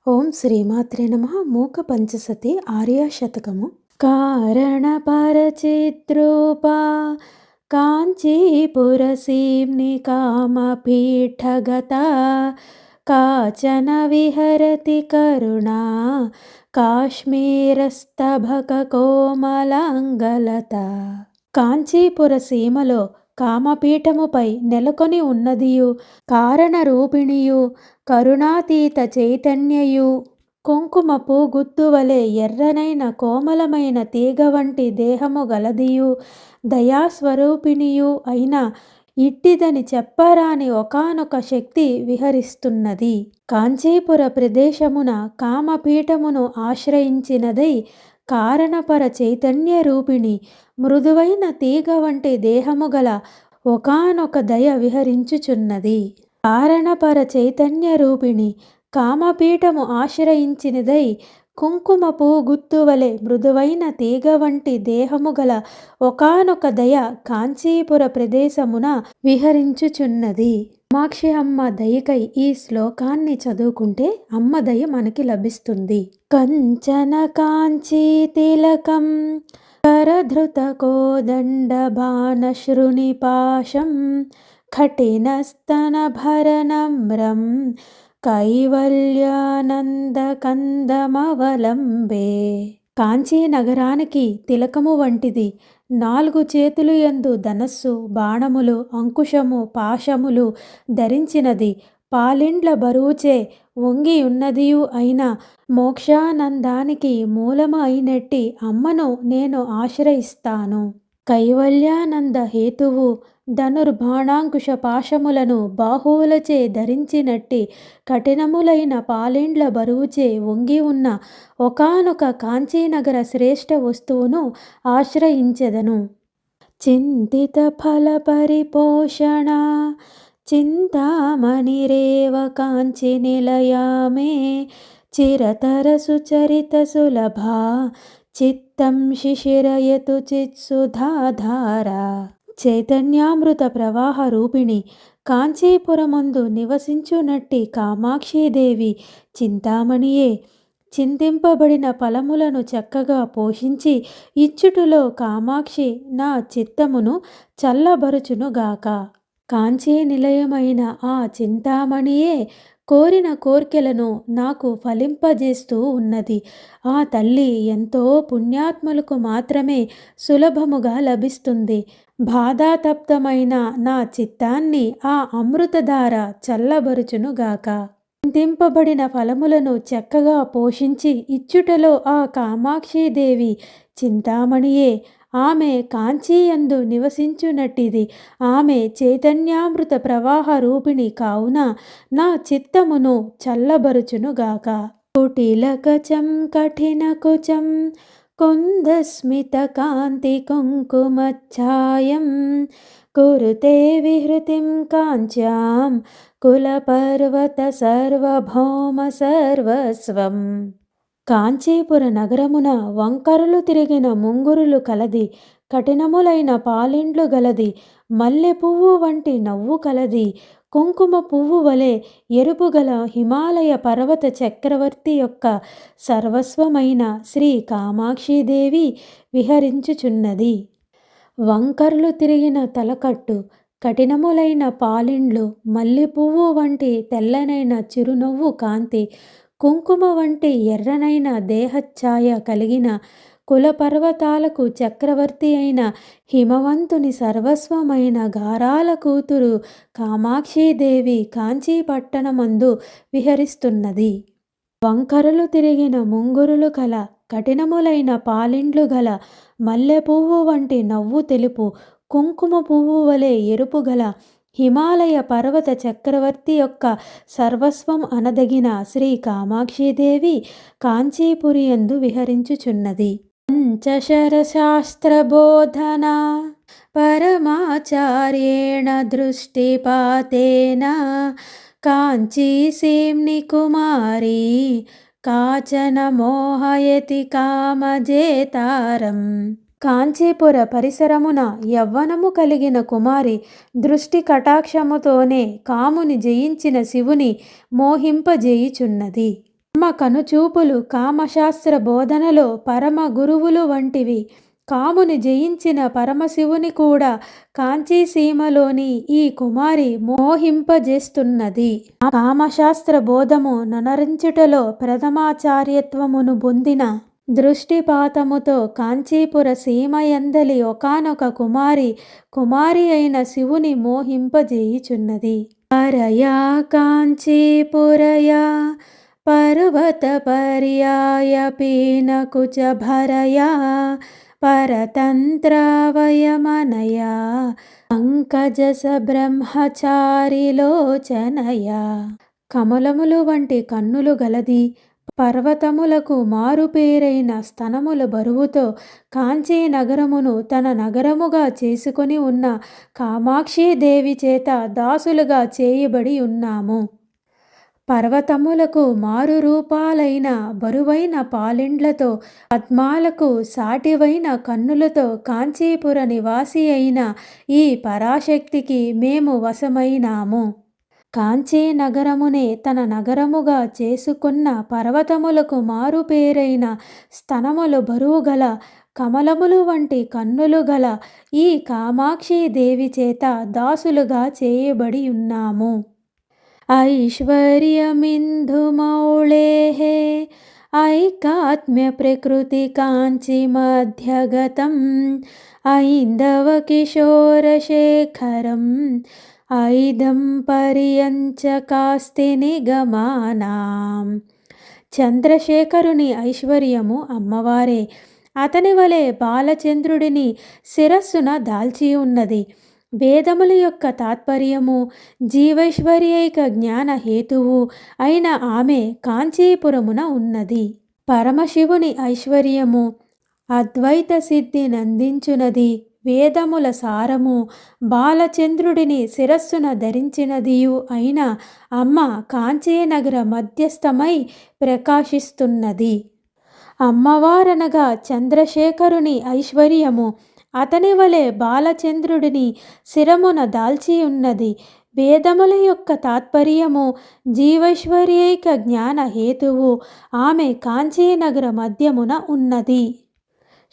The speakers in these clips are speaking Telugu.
ఓం శ్రీమాత్రే నమః. మూక పంచసతి ఆర్యా శతకము. కారణపరచిద్రూపా కాంచీపురసీమ్ని కామపీఠగతా కాచన విహరతి కరుణా కాశ్మీరస్తభక కోమలాంగలత. కాంచీపుర సీమలో కామపీఠముపై నెలకొని ఉన్నదియు కారణరూపిణియు కరుణాతీత చైతన్యయు కుంకుమపు గుత్తువలె ఎర్రనైన కోమలమైన తీగ వంటి దేహము గలదియు దయాస్వరూపిణియు అయిన ఇట్టిదని చెప్పరాని ఒకానొక శక్తి విహరిస్తున్నది. కాంచీపుర ప్రదేశమున కామపీఠమును ఆశ్రయించినదై కారణపర చైతన్య రూపిణి మృదువైన తీగ వంటి దేహము గల ఒకానొక దయ విహరించుచున్నది. కారణపర చైతన్య రూపిణి కామపీఠము ఆశ్రయించినదై కుంకుమపు గుత్తువలె మృదువైన తీగ వంటి దేహము గల ఒకానొక దయ కాంచీపుర ప్రదేశమున విహరించుచున్నది. కామాక్షి అమ్మ దయకై ఈ శ్లోకాన్ని చదువుకుంటే అమ్మ దయ మనకి లభిస్తుంది. కంచన కాంచీ తిలకం కరధృత కోదండ బాణశృణి పాశం కఠినస్తన భరనమ్రం కైవల్యానంద కందమవలంబే. కాంచీ నగరానికి తిలకము వంటిది. 4 చేతులు యందు ధనస్సు, బాణములు, అంకుశము, పాశములు ధరించినది. పాలిండ్ల బరువుచే వంగి ఉన్నదియు అయిన మోక్షానందానికి మూలము అయినట్టి అమ్మను నేను ఆశ్రయిస్తాను. కైవల్యానంద హేతువు ధనుర్బాణాంకుశ పాశములను బాహువులచే ధరించినట్టి కఠినములైన పాలిండ్ల బరువుచే వంగి ఉన్న ఒకానొక కాంచీనగర శ్రేష్ఠ వస్తువును ఆశ్రయించెదను. చింతిత ఫల పరిపోషణ చింతామణిరేవ కాంచి నిలయామే చిరతర సుచరిత సులభా చిత్తం శిశిరయతు చిత్సుధాధార. చైతన్యామృత ప్రవాహ రూపిణి కాంచీపురమందు నివసించునట్టి కామాక్షీదేవి చింతామణియే. చింతింపబడిన ఫలములను చక్కగా పోషించి ఇచ్చుటలో కామాక్షి నా చిత్తమును చల్లబరుచునుగాక. కాంచీ నిలయమైన ఆ చింతామణియే కోరిన కోర్కెలను నాకు ఫలింపజేస్తూ ఉన్నది. ఆ తల్లి ఎంతో పుణ్యాత్ములకు మాత్రమే సులభముగా లభిస్తుంది. బాధాతప్తమైన నా చిత్తాన్ని ఆ అమృతధార చల్లబరుచునుగాక. చింతింపబడిన ఫలములను చక్కగా పోషించి ఇచ్చుటలో ఆ కామాక్షీదేవి చింతామణియే. ఆమె కాంచీయందు నివసించునట్టిది. ఆమె చైతన్యామృత ప్రవాహ రూపిణి కావున నా చిత్తమును చల్లబరుచునుగాక. కుటిలకచం కఠినకుచం కుందస్మిత కాంతి కుంకుమఛాయం కురుతే విహృతిం కాంచ్యాం కులపర్వత సర్వభౌమ సర్వస్వం. కాంచీపుర నగరమున వంకరలు తిరిగిన ముంగురులు కలది. కఠినములైన పాలిండ్లు గలది. మల్లె పువ్వు వంటి నవ్వు కలది. కుంకుమ పువ్వు వలె ఎరుపు గల హిమాలయ పర్వత చక్రవర్తి యొక్క సర్వస్వమైన శ్రీ కామాక్షీదేవి విహరించుచున్నది. వంకర్లు తిరిగిన తలకట్టు, కఠినములైన పాలిండ్లు, మల్లె పువ్వు వంటి తెల్లనైన చిరునవ్వు కాంతి, కుంకుమ వంటి ఎర్రనైన దేహఛాయ కలిగిన కులపర్వతాలకు చక్రవర్తి అయిన హిమవంతుని సర్వస్వమైన గారాల కూతురు కామాక్షీదేవి కాంచీపట్టణమందు విహరిస్తున్నది. వంకరలు తిరిగిన ముంగురులు గల, కఠినములైన పాలిండ్లు గల, మల్లె పువ్వు వంటి నవ్వు తెలుపు, కుంకుమ పువ్వు వలె ఎరుపు గల హిమాలయ పర్వత చక్రవర్తి యొక్క సర్వస్వం అనదగిన శ్రీ కామాక్షీదేవి కాంచీపురియందు విహరించుచున్నది. పంచశరశాస్త్రబోధన పరమాచార్యేణ దృష్టిపాతేన కాంచీసీమ్ని కుమారీ కాచన మోహయతి కామజేతారం. కాంచీపుర పరిసరమున యవ్వనము కలిగిన కుమారి దృష్టి కటాక్షముతోనే కాముని జయించిన శివుని మోహింపజేయుచున్నది. అమ్మ కనుచూపులు కామశాస్త్ర బోధనలో పరమ గురువులు వంటివి. కాముని జయించిన పరమశివుని కూడా కాంచీసీమలోని ఈ కుమారి మోహింపజేస్తున్నది. కామశాస్త్ర బోధము నొనరించుటలో ప్రథమాచార్యత్వమును పొందిన దృష్టిపాతముతో కాంచీపుర సీమయందలి ఒకానొక కుమారి అయిన శివుని మోహింపజేయుచున్నది. పరయా కాంచీపురయా పర్వత పర్యాయ పీనకుచ భరయా పరతంత్రావయమనయా పంకజస బ్రహ్మచారిలోచనయా. కమలములు వంటి కన్నులు గలది, పర్వతములకు మారుపేరైన స్తనముల బరువుతో కాంచీ నగరమును తన నగరముగా చేసుకొని ఉన్న కామాక్షీదేవి చేత దాసులుగా చేయబడి ఉన్నాము. పర్వతములకు మారు రూపాలైన బరువైన పాలిండ్లతో, పద్మాలకు సాటివైన కన్నులతో కాంచీపుర నివాసి అయిన ఈ పరాశక్తికి మేము వశమైనాము. కాంచీ నగరమునే తన నగరముగా చేసుకున్న పర్వతములకు మారుపేరైన స్తనములు బరువుగల కమలములు వంటి కన్నులు గల ఈ కామాక్షీదేవి చేత దాసులుగా చేయబడి ఉన్నాము. ఐశ్వర్యమిందుమౌళేః ఐకాత్మ్య ప్రకృతి కాంచి మధ్యగతం ఐందవ కిశోరశేఖరం ఐదం పర్యంచకాస్తి నిగమానాం. చంద్రశేఖరుని ఐశ్వర్యము అమ్మవారే. అతని వలె బాలచంద్రుడిని శిరస్సున దాల్చి ఉన్నది. వేదముల యొక్క తాత్పర్యము, జీవైశ్వర్యైక జ్ఞాన హేతువు అయిన ఆమె కాంచీపురమున ఉన్నది. పరమశివుని ఐశ్వర్యము అద్వైత సిద్ధి నందించునది. వేదముల సారము బాలచంద్రుడిని శిరస్సున ధరించినదియు అయిన అమ్మ కాంచీనగర మధ్యస్థమై ప్రకాశిస్తున్నది. అమ్మవారనగా చంద్రశేఖరుని ఐశ్వర్యము అతని వలె బాలచంద్రుడిని శిరమున దాల్చి ఉన్నది. వేదముల యొక్క తాత్పర్యము, జీవైశ్వర్యైక జ్ఞాన హేతువు ఆమె కాంచీనగర మధ్యమున ఉన్నది.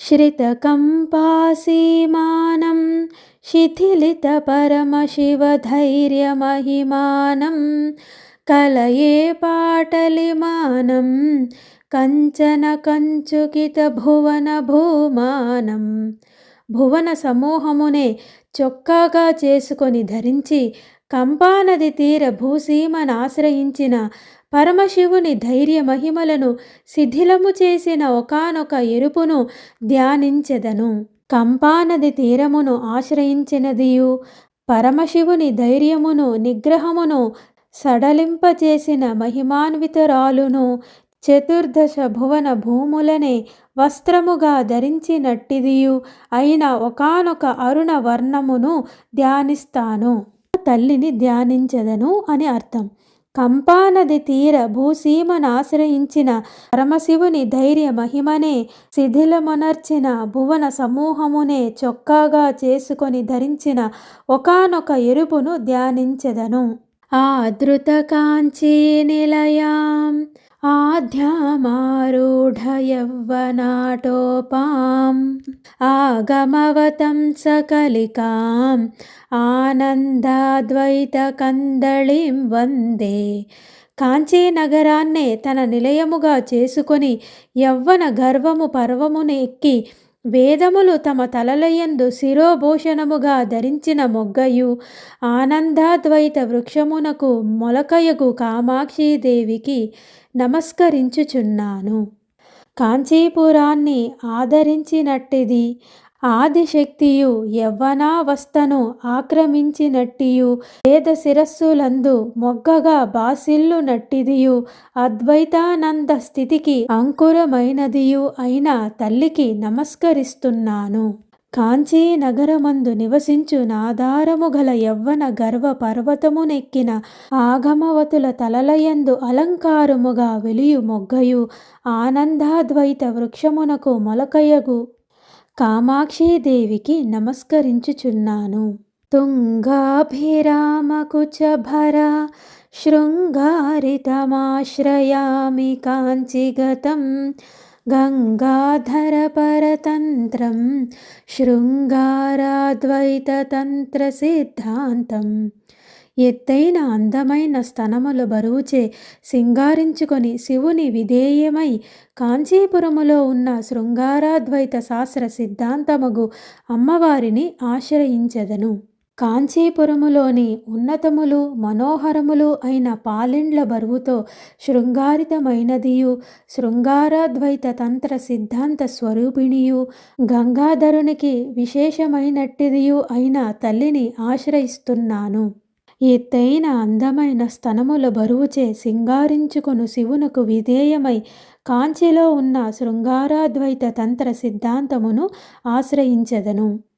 శ్రితకంపాసీమానం శిథిలిత పరమశివధైర్యమహిమానం కలయే పాటలిమానం కంచన కంచుకిత భువన భూమానం. భువన సమూహమునే చొక్కాగా చేసుకొని ధరించి కంపానది తీర భూసీమనాశ్రయించిన పరమశివుని ధైర్య మహిమలను శిథిలము చేసిన ఒకానొక ఎరుపును ధ్యానించెదను. కంపానది తీరమును ఆశ్రయించినదియు పరమశివుని ధైర్యమును నిగ్రహమును సడలింపచేసిన మహిమాన్వితరాలును చతుర్దశ భువన భూములనే వస్త్రముగా ధరించినట్టిదియు అయిన ఒకానొక అరుణ వర్ణమును ధ్యానిస్తాను. తల్లిని ధ్యానించదను అని అర్థం. కంపానది తీర భూసీమనాశ్రయించిన పరమశివుని ధైర్య మహిమనే శిథిలమునర్చిన భువన సమూహమునే చొక్కాగా చేసుకొని ధరించిన ఒకానొక ఎరుపును ధ్యానించెదను. ఆదృత కాంచీ నిలయాం ఆధ్యామారూఢ యవ్వనాటోపాం ఆగమవతం సకలికాం ఆనందాద్వైత కందళిం వందే. కాంచీనగరాన్నే తన నిలయముగా చేసుకొని యవ్వన గర్వము పర్వమును ఎక్కి వేదములు తమ తలలయందు శిరోభూషణముగా ధరించిన మొగ్గయు ఆనందాద్వైత వృక్షమునకు మొలకయగు కామాక్షీదేవికి నమస్కరించుచున్నాను. కాంచీపురాన్ని ఆదరించినట్టిది ఆదిశక్తియు యవ్వనావస్థను ఆక్రమించినట్టియు వేద శిరస్సులందు మొగ్గగా బాసిల్లునట్టిదియు అద్వైతానంద స్థితికి అంకురమైనదియు అయిన తల్లికి నమస్కరిస్తున్నాను. కాంచీ నగరమందు నివసించు నాధారము గల యవ్వన గర్వ పర్వతమునెక్కిన ఆగమవతుల తలలయందు అలంకారముగా వెలియు మొగ్గయు ఆనందాద్వైత వృక్షమునకు మొలకయగు కామాక్షీదేవికి నమస్కరించుచున్నాను. తుంగాభిరామకుచభర శృంగారితమాశ్రయామి కాంచిగతం గంగాధరపరతంత్రం శృంగారాద్వైతతంత్రసిద్ధాంతం. ఎత్తైన అందమైన స్తనములు బరువుచే సింగారించుకొని శివుని విధేయమై కాంచీపురములో ఉన్న శృంగారాద్వైత శాస్త్ర సిద్ధాంతమగు అమ్మవారిని ఆశ్రయించెదను. కాంచీపురములోని ఉన్నతములు మనోహరములు అయిన పాలిండ్ల బరువుతో శృంగారితమైనదియు శృంగారాద్వైత తంత్ర సిద్ధాంత స్వరూపిణియు గంగాధరునికి విశేషమైనట్టిదియు అయిన తల్లిని ఆశ్రయిస్తున్నాను. ఎత్తైన అందమైన స్తనముల బరువుచే సింగారించుకొను శివునకు విధేయమై కాంచిలో ఉన్న శృంగారాద్వైత తంత్ర సిద్ధాంతమును ఆశ్రయించెదను.